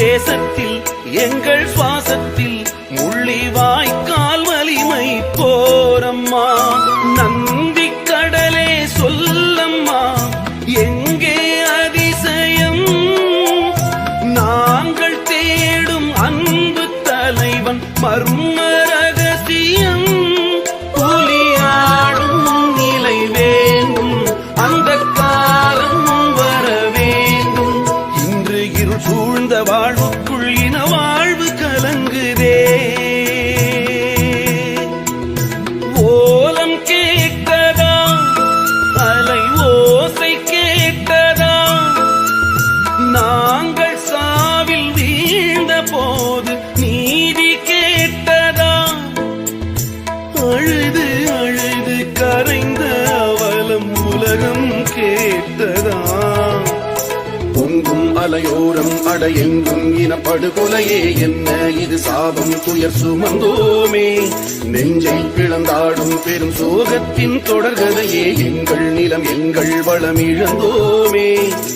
தேசத்தில் எங்கள் சுவாசத்தில் முள்ளி வாய்க்கால் வலிமை போரம்மா. நந்தி கடலே சொல்லம்மா எங்கே அதிசயம், நாங்கள் தேடும் அன்பு தலைவன் மர்ம ரகசியம். புலியாடும் நிலை வேண்டும், அந்த காலம் வர வேண்டும். இன்று இருள் சூழ்ந்த வாழ்வுக்குள் இன வாழ்வு கலங்குதே. ஓலம் கேட்டதா, அலை ஓசை கேட்டதா, நாங்கள் சாவில் வீழ்ந்த போது நீதி கேட்டதா. அழுது அழுது கரைந்த அவலம் உலகம் கேட்டதா. பொங்கும் அலையோரம் அடையெங்கும் இனப்படுகொலையே என்ன இது சாபம் துயர் சுமந்தோமே. நெஞ்சை பிளந்தாடும் பெரும் சோகத்தின் தொடர்கதையே எங்கள் நிலம் எங்கள் வளம் இழந்தோமே.